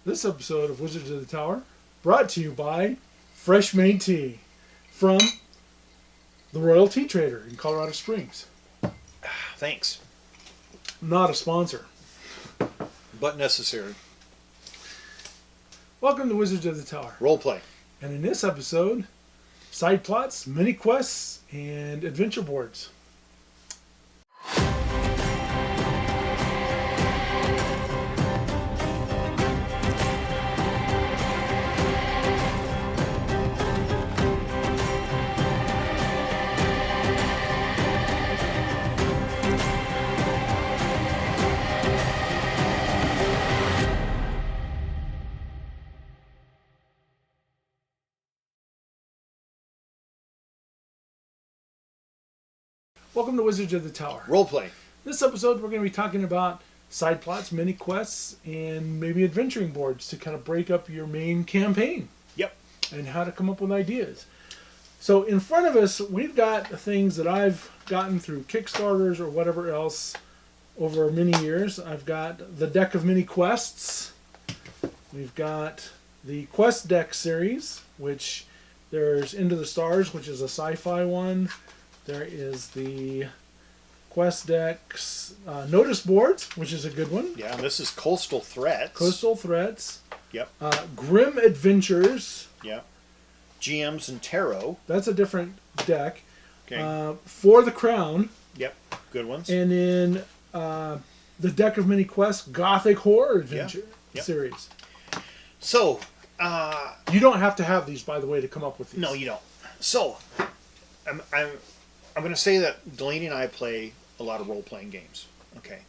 This episode of Wizards of the Tower brought to you by Fresh Made Tea from the Royal Tea Trader in Colorado Springs. Thanks. Not a sponsor. But necessary. Welcome to Wizards of the Tower. Roleplay. And in this episode, side plots, mini quests, and adventure boards. Welcome to Wizards of the Tower. Roleplay. This episode, we're going to be talking about side plots, mini quests, and maybe adventuring boards to kind of break up your main campaign. Yep. And how to come up with ideas. So in front of us, we've got things that I've gotten through Kickstarters or whatever else over many years. I've got the deck of mini quests. We've got the Quest Deck series, which there's Into the Stars, which is a sci-fi one. There is the Quest Decks Notice Boards, which is a good one. Yeah, and this is Coastal Threats. Coastal Threats. Yep. Grim Adventures. Yep. GMs and Tarot. That's a different deck. Okay. For the Crown. Yep. Good ones. And then the deck of mini quests, Gothic Horror Adventure series. So, you don't have to have these, by the way, to come up with these. No, you don't. So, I'm going to say that Delaney and I play a lot of role-playing games. Okay.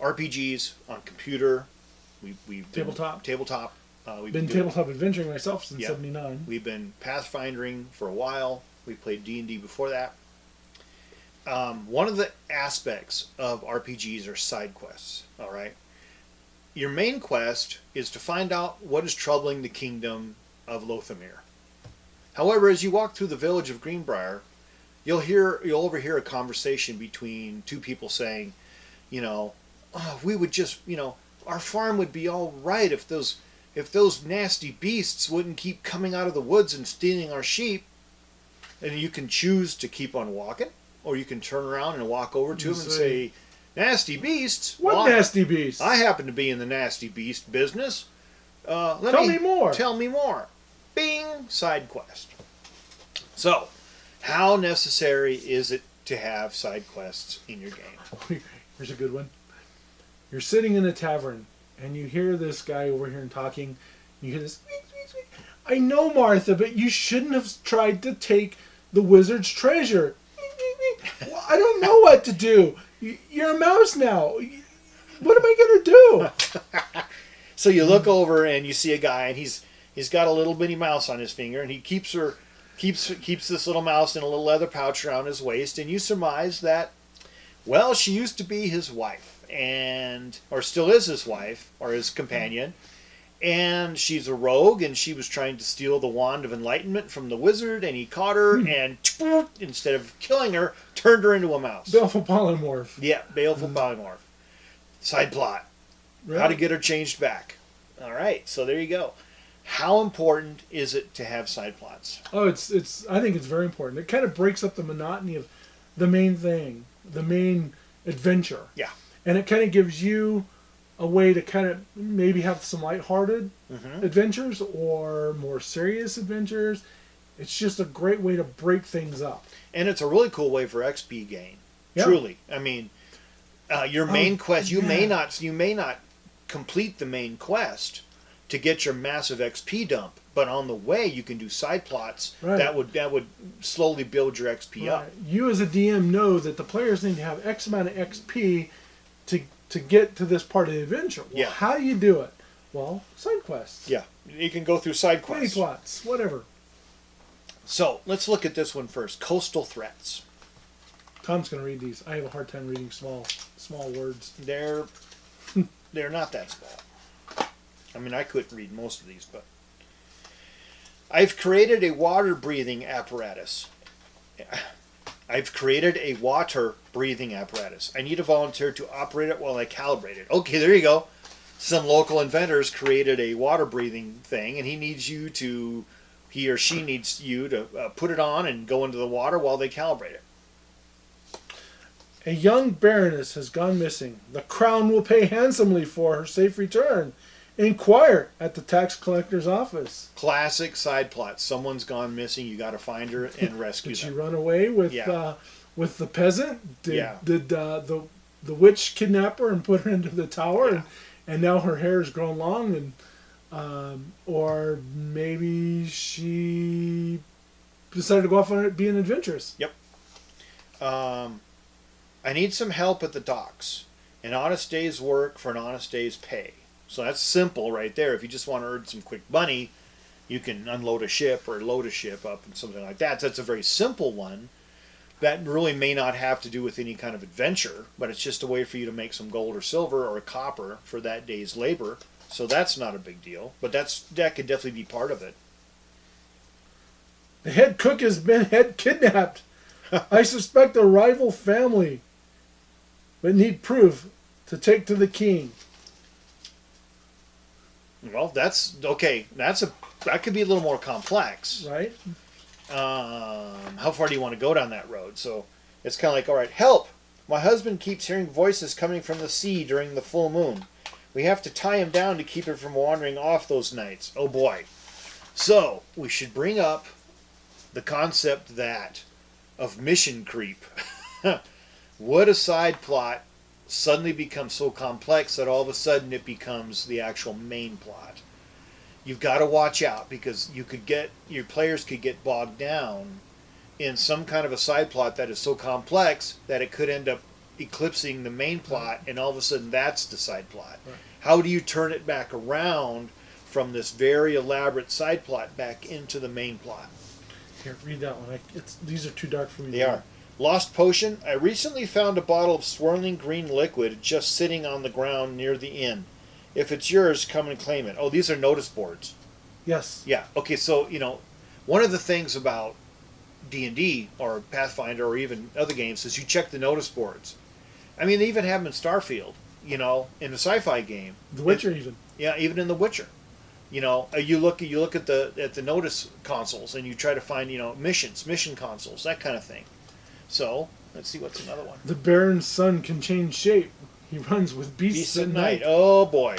RPGs on computer. We've Tabletop. We've been tabletop adventuring myself since Yep. '79. We've been pathfinding for a while. We played D&D before that. One of the aspects of RPGs are side quests. All right. Your main quest is to find out what is troubling the kingdom of Lothamir. However, as you walk through the village of Greenbrier, you'll overhear a conversation between two people saying, we would just, our farm would be all right if those nasty beasts wouldn't keep coming out of the woods and stealing our sheep. And you can choose to keep on walking, or you can turn around and walk over to them and say, nasty beasts? What nasty beasts? I happen to be in the nasty beast business. Tell me more. Tell me more. Bing! Side quest. So, how necessary is it to have side quests in your game? Here's a good one. You're sitting in a tavern, and you hear this guy over here and talking. You hear this, I know, Martha, but you shouldn't have tried to take the wizard's treasure. Well, I don't know what to do. You're a mouse now. What am I going to do? So you look over and you see a guy, and he's got a little bitty mouse on his finger, and he keeps this little mouse in a little leather pouch around his waist, and you surmise that, well, she used to be his wife, or still is his wife, or his companion, and she's a rogue, and she was trying to steal the wand of enlightenment from the wizard, and he caught her, and instead of killing her, turned her into a mouse. Baleful polymorph. Yeah, baleful polymorph. Side plot. Right. How to get her changed back. All right, so there you go. How important is it to have side plots? Oh, it's. I think it's very important. It kind of breaks up the monotony of the main thing, the main adventure. Yeah. And it kind of gives you a way to kind of maybe have some lighthearted adventures or more serious adventures. It's just a great way to break things up. And it's a really cool way for XP gain. Yeah. Truly. I mean, your main quest, you may not complete the main quest to get your massive XP dump, but on the way you can do side plots that would slowly build your XP up. You as a DM know that the players need to have X amount of XP to get to this part of the adventure. Well, how do you do it? Well, side quests. Yeah, you can go through side quests. Mini plots, whatever. So let's look at this one first. Coastal Threats. Tom's going to read these. I have a hard time reading small words. They're not that small. I mean, I couldn't read most of these, but I've created a water-breathing apparatus. I need a volunteer to operate it while I calibrate it. Okay, there you go. some local inventors created a water breathing thing, and he or she needs you to put it on and go into the water while they calibrate it. A young baroness has gone missing. The crown will pay handsomely for her safe return. Inquire at the tax collector's office. Classic side plot. Someone's gone missing. You got to find her and rescue Did she them. run away with the peasant? Did the witch kidnap her and put her into the tower, and now her hair has grown long, and or maybe she decided to go off on it being adventurous. Yep. I need some help at the docks. An honest day's work for an honest day's pay. So that's simple right there. If you just want to earn some quick money, you can unload a ship or load a ship up and something like that. So that's a very simple one. That really may not have to do with any kind of adventure, but it's just a way for you to make some gold or silver or copper for that day's labor. So that's not a big deal, but that could definitely be part of it. The head cook has been kidnapped. I suspect a rival family, but need proof to take to the king. Well, that's okay. That could be a little more complex, right? How far do you want to go down that road? So it's kind of like, all right, help! My husband keeps hearing voices coming from the sea during the full moon. We have to tie him down to keep him from wandering off those nights. Oh boy! So we should bring up the concept of mission creep. Would a side plot suddenly become so complex that all of a sudden it becomes the actual main plot? You've got to watch out, because your players could get bogged down in some kind of a side plot that is so complex that it could end up eclipsing the main plot, and all of a sudden that's the side plot. Right. How do you turn it back around from this very elaborate side plot back into the main plot? Here, read that one. These are too dark for me. They are. Lost potion. I recently found a bottle of swirling green liquid just sitting on the ground near the inn. If it's yours, come and claim it. Oh, these are notice boards. Yes. Yeah. Okay, so, one of the things about D&D or Pathfinder or even other games is you check the notice boards. I mean, they even have them in Starfield, in the sci-fi game. The Witcher even. Yeah, even in The Witcher. You look at the notice consoles and you try to find, mission consoles, that kind of thing. So, let's see what's another one. The Baron's son can change shape. He runs with beasts at night. Oh boy.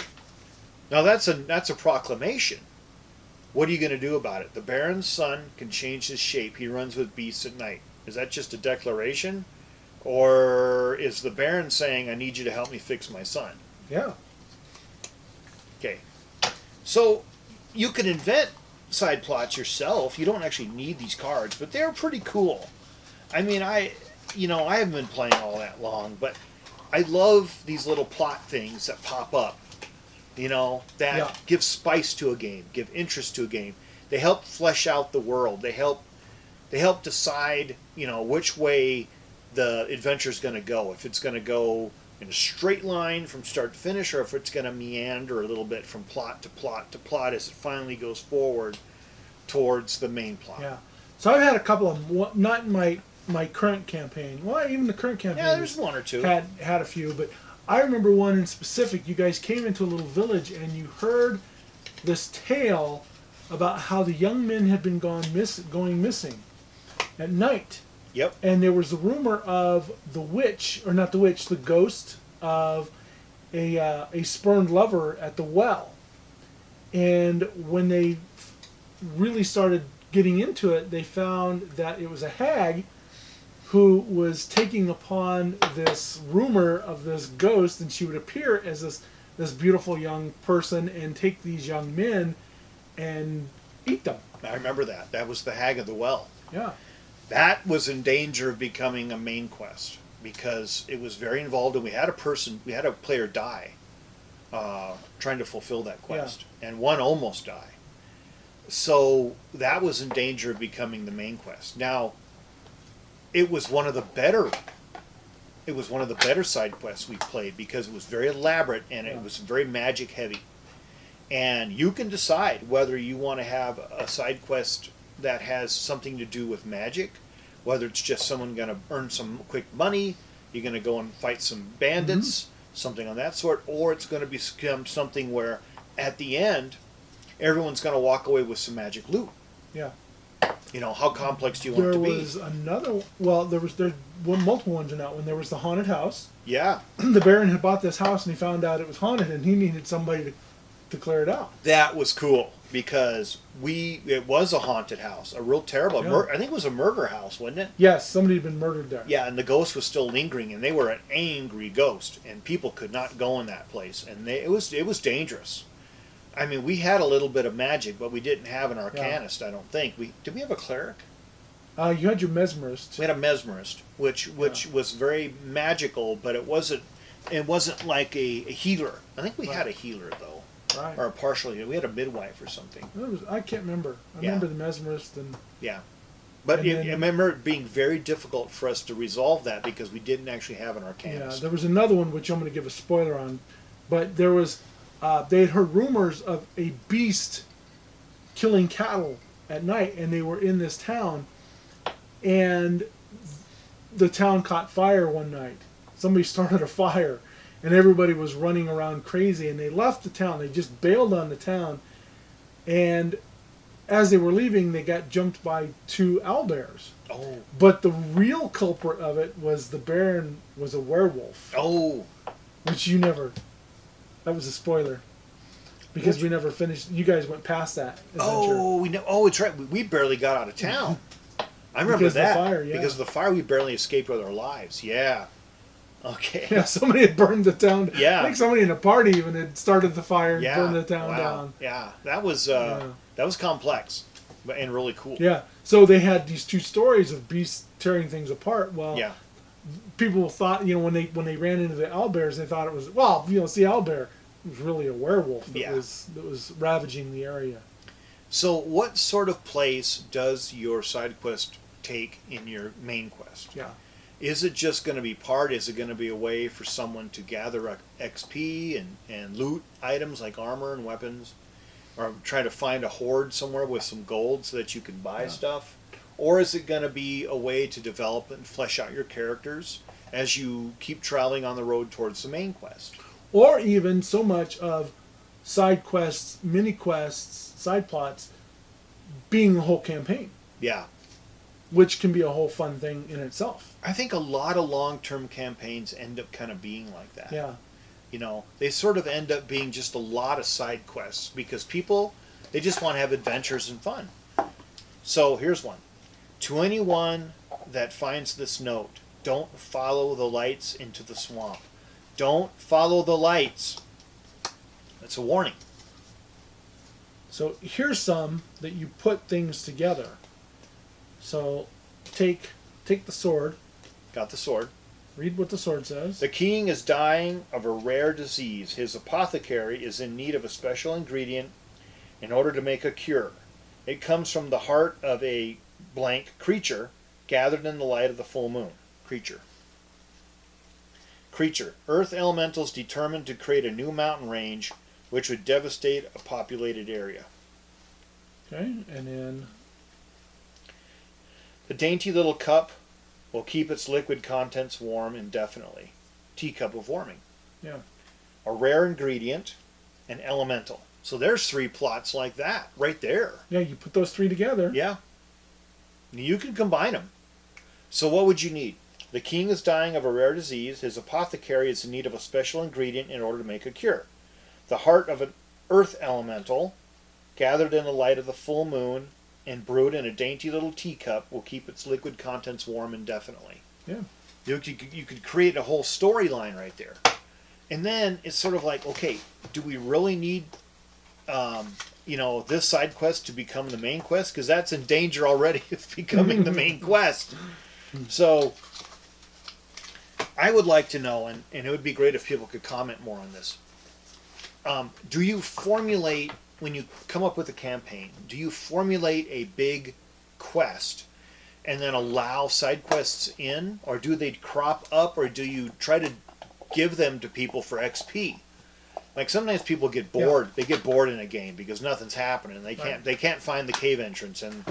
Now that's a proclamation. What are you going to do about it? The Baron's son can change his shape. He runs with beasts at night. Is that just a declaration? Or is the Baron saying, I need you to help me fix my son? Yeah. Okay. So, you can invent side plots yourself. You don't actually need these cards, but they're pretty cool. I mean, I haven't been playing all that long, but I love these little plot things that pop up, that give spice to a game, give interest to a game. They help flesh out the world. They help decide, which way the adventure is going to go. If it's going to go in a straight line from start to finish, or if it's going to meander a little bit from plot to plot to plot as it finally goes forward towards the main plot. Yeah. So I've had a couple of, not in my current campaign. Well, even the current campaign. Yeah, there's one or two. Had a few, but I remember one in specific. You guys came into a little village and you heard this tale about how the young men had been going missing at night. Yep. And there was a rumor of the ghost of a spurned lover at the well. And when they really started getting into it, they found that it was a hag who was taking upon this rumor of this ghost, and she would appear as this beautiful young person and take these young men and eat them. I remember that. That was the Hag of the Well. Yeah. That was in danger of becoming a main quest because it was very involved, and we had a player die trying to fulfill that quest, and one almost die. So that was in danger of becoming the main quest. Now, it was one of the better side quests we played because it was very elaborate and it was very magic heavy. And you can decide whether you want to have a side quest that has something to do with magic, whether it's just someone going to earn some quick money, you're going to go and fight some bandits, something on that sort, or it's going to become something where at the end everyone's going to walk away with some magic loot. Yeah. You know, how complex do you want it to be? There was another. Well, there multiple ones in that one. There was the haunted house. Yeah. The Baron had bought this house and he found out it was haunted, and he needed somebody to clear it out. That was cool because it was a haunted house, a real terrible. Yeah. I think it was a murder house, wasn't it? Yes, somebody had been murdered there. Yeah, and the ghost was still lingering, and they were an angry ghost, and people could not go in that place, and it was dangerous. I mean, we had a little bit of magic, but we didn't have an arcanist. I don't think did. We have a cleric. You had your mesmerist. We had a mesmerist, which was very magical, but it wasn't like a healer. I think we had a healer though, Right. or a partial healer. We had a midwife or something. I can't remember. I remember the mesmerist and. Yeah. But And I then- remember it being very difficult for us to resolve that because we didn't actually have an arcanist. Yeah, there was another one which I'm going to give a spoiler on, but there was they had heard rumors of a beast killing cattle at night, and they were in this town, and the town caught fire one night. Somebody started a fire, and everybody was running around crazy, and they left the town. They just bailed on the town, and as they were leaving, they got jumped by 2 owlbears. Oh. But the real culprit of it was the Baron was a werewolf, Oh. which you never. That was a spoiler, because we never finished. You guys went past that adventure. Oh, we know. Oh, it's right. We barely got out of town. I remember Because of the that. fire, yeah. Because of the fire, we barely escaped with our lives. Yeah. Okay. Yeah, somebody had burned the town. Yeah. I think somebody in a party even had started the fire and Yeah. burned the town Wow. down. Yeah. That was complex, and really cool. Yeah. So they had these 2 stories of beasts tearing things apart. Well, Yeah. people thought, when they ran into the owlbears, they thought it was, it's the owlbear. It was really a werewolf that was ravaging the area. So, what sort of place does your side quest take in your main quest? Yeah. Is it just going to be part? Is it going to be a way for someone to gather XP and loot items like armor and weapons? Or try to find a hoard somewhere with some gold so that you can buy stuff? Or is it going to be a way to develop and flesh out your characters as you keep traveling on the road towards the main quest? Or even so much of side quests, mini quests, side plots being the whole campaign, Yeah. which can be a whole fun thing in itself. I think a lot of long-term campaigns end up kind of being like that. Yeah. You know, they sort of end up being just a lot of side quests because people, they just want to have adventures and fun. So here's one. To anyone that finds this note, don't follow the lights into the swamp. Don't follow the lights. That's a warning. So here's some that you put things together. So take the sword. Got the sword. Read what the sword says. The king is dying of a rare disease. His apothecary is in need of a special ingredient in order to make a cure. It comes from the heart of a blank creature gathered in the light of the full moon. Creature. Earth elementals determined to create a new mountain range which would devastate a populated area. Okay, and then The dainty little cup will keep its liquid contents warm indefinitely. Teacup of warming. yeah, A rare ingredient, an elemental. So there's 3 plots like that right there. you put those 3 together. Yeah. You can combine them. So what would you need? The king is dying of a rare disease. His apothecary is in need of a special ingredient in order to make a cure. The heart of an earth elemental, gathered in the light of the full moon and brewed in a dainty little teacup, will keep its liquid contents warm indefinitely. Yeah. You could create a whole storyline right there. And then it's sort of like, okay, do we really need this side quest to become the main quest? Because that's in danger already of becoming the main quest. So I would like to know, and it would be great if people could comment more on this. Do you formulate, when you come up with a campaign, do you formulate a big quest and then allow side quests in? Or do they crop up, or do you try to give them to people for XP? Like sometimes people get bored. They get bored in a game because nothing's happening. They can't find the cave entrance, and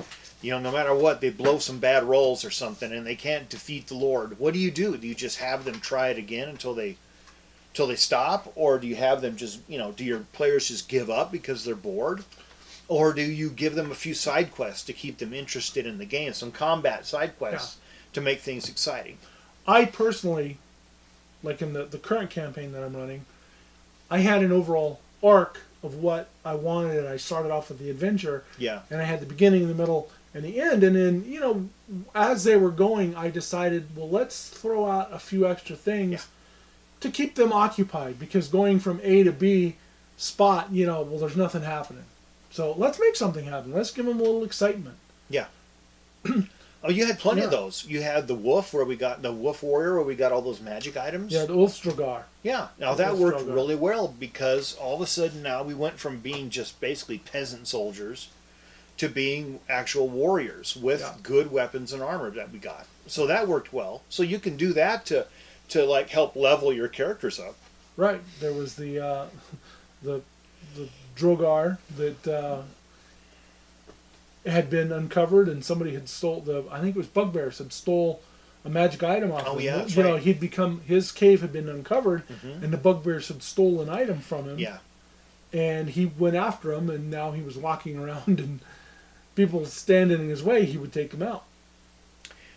no matter what, they blow some bad rolls or something, and they can't defeat the Lord. What do? Do you just have them try it again until they till they stop, or do you have them just, do your players just give up because they're bored? Or do you give them a few side quests to keep them interested in the game, some combat side quests to make things exciting? I personally, like in the current campaign that I'm running, I had an overall arc of what I wanted, and I started off with the adventure. Yeah. And I had the beginning, the middle, and the end. And then, as they were going, I decided, well, let's throw out a few extra things to keep them occupied, because going from A to B spot, well, there's nothing happening. So let's make something happen. Let's give them a little excitement. Yeah. Oh, you had plenty of those. You had the wolf, where we got the wolf warrior, where we got all those magic items. Yeah, the Ulfstrogar. Yeah. Now that worked really well, because all of a sudden now we went from being just basically peasant soldiers to being actual warriors with good weapons and armor that we got. So that worked well. So you can do that to like help level your characters up. Right. There was the Drogar that had been uncovered, and somebody had I think it was Bugbears had stole a magic item off him. Yeah, that's right. He'd become, his cave had been uncovered, and the Bugbears had stolen an item from him. Yeah. And he went after him, and now he was walking around, and people standing in his way, he would take them out.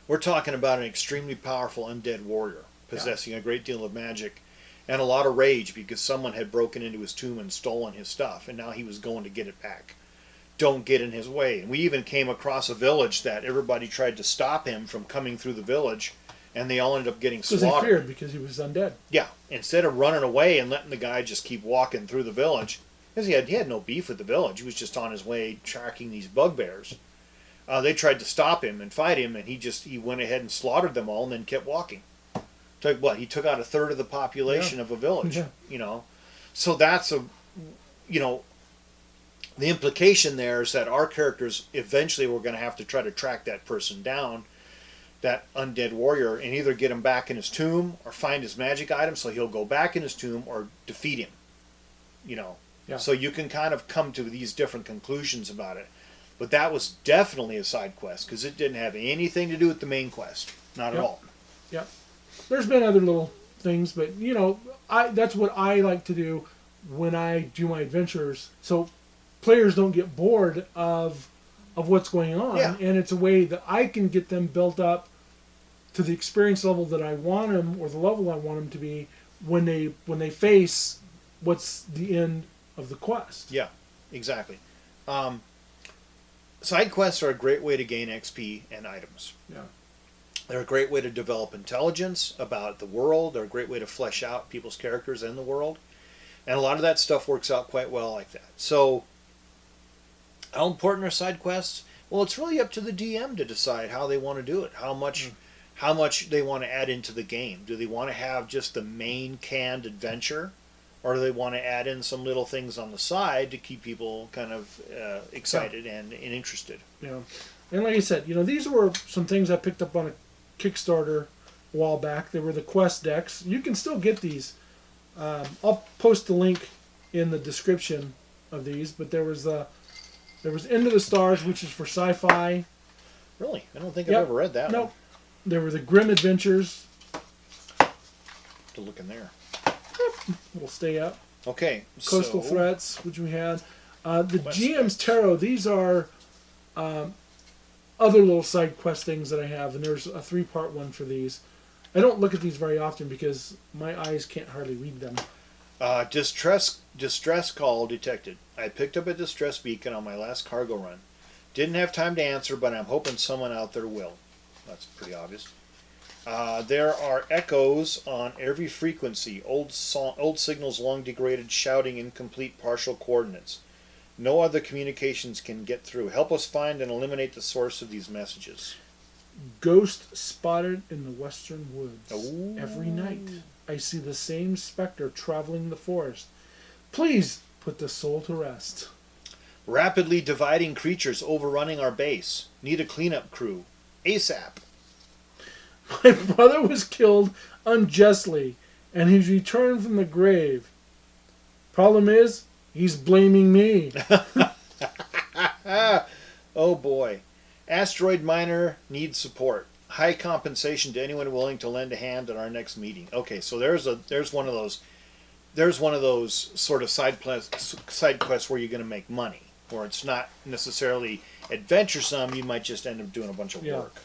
We're talking about an extremely powerful undead warrior, possessing a great deal of magic and a lot of rage because someone had broken into his tomb and stolen his stuff, and now he was going to get it back. Don't get in his way. And we even came across a village that everybody tried to stop him from coming through the village, and they all ended up getting slaughtered. Because he feared, because he was undead. Yeah. Instead of running away and letting the guy just keep walking through the village, because he had no beef with the village. He was just on his way tracking these bugbears. They tried to stop him and fight him, and he went ahead and slaughtered them all and then kept walking. He took out a third of the population of a village. Yeah. So that's the implication there is that our characters eventually were going to have to try to track that person down, that undead warrior, and either get him back in his tomb or find his magic item so he'll go back in his tomb, or defeat him. Yeah. So you can kind of come to these different conclusions about it. But that was definitely a side quest, because it didn't have anything to do with the main quest. Not at all. Yep. There's been other little things, but that's what I like to do when I do my adventures, so players don't get bored of what's going on. Yeah. And it's a way that I can get them built up to the experience level that I want them, or the level I want them to be, when they face what's the end of the quest. Yeah, exactly. Side quests are a great way to gain XP and items. Yeah. They're a great way to develop intelligence about the world. They're a great way to flesh out people's characters in the world. And a lot of that stuff works out quite well like that. So, how important are side quests? Well, it's really up to the DM to decide how they want to do it. How much they want to add into the game. Do they want to have just the main canned adventure? Or do they want to add in some little things on the side to keep people kind of excited and interested? Yeah. And like I said, these were some things I picked up on a Kickstarter a while back. They were the quest decks. You can still get these. I'll post the link in the description of these. But there was Into the Stars, which is for sci-fi. Really? I don't think I've ever read that one. There were the Grim Adventures. To look in there. We'll stay up. Okay. Coastal Threats, which we had. The Quest GM's decks. Tarot. These are other little side quest things that I have, and there's a 3-part one for these. I don't look at these very often because my eyes can't hardly read them. Distress call detected. I picked up a distress beacon on my last cargo run. Didn't have time to answer, but I'm hoping someone out there will. That's pretty obvious. There are echoes on every frequency. Old signals long degraded, shouting incomplete partial coordinates. No other communications can get through. Help us find and eliminate the source of these messages. Ghost spotted in the western woods. Ooh. Every night I see the same specter traveling the forest. Please put the soul to rest. Rapidly dividing creatures overrunning our base. Need a cleanup crew. ASAP. My brother was killed unjustly, and he's returned from the grave. Problem is, he's blaming me. Oh boy. Asteroid miner needs support. High compensation to anyone willing to lend a hand at our next meeting. Okay, so there's one of those there's one of those sort of side quests where you're going to make money, or it's not necessarily adventuresome. You might just end up doing a bunch of work.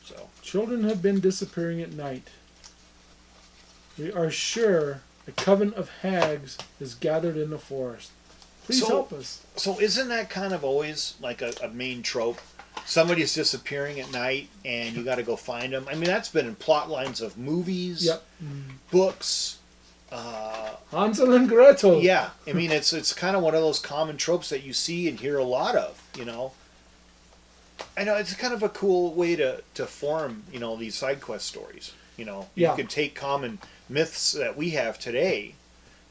So children have been disappearing at night. We are sure a coven of hags is gathered in the forest. Please help us. So isn't that kind of always like a main trope? Somebody's disappearing at night, and you got to go find them. I mean, that's been in plot lines of movies, books. Hansel and Gretel. Yeah, I mean, it's kind of one of those common tropes that you see and hear a lot of. I know it's kind of a cool way to form these side quest stories. You can take common myths that we have today,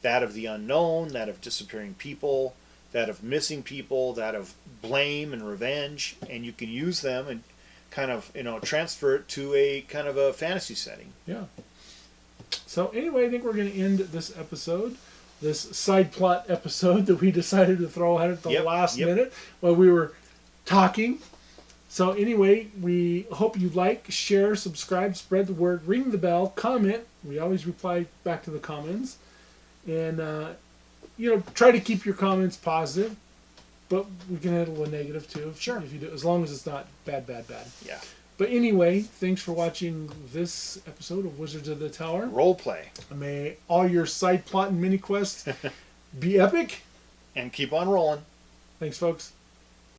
that of the unknown, that of disappearing people, that of missing people, that of blame and revenge, and you can use them and kind of transfer it to a kind of a fantasy setting. Yeah. So anyway, I think we're going to end this episode, this side plot episode that we decided to throw out at the last minute while we were talking. So anyway, we hope you like, share, subscribe, spread the word, ring the bell, comment. We always reply back to the comments. And, try to keep your comments positive, but we can handle a negative too. If you do, as long as it's not bad. Yeah. But anyway, thanks for watching this episode of Wizards of the Tower. Role play. May all your side plot and mini quests be epic. And keep on rolling. Thanks, folks.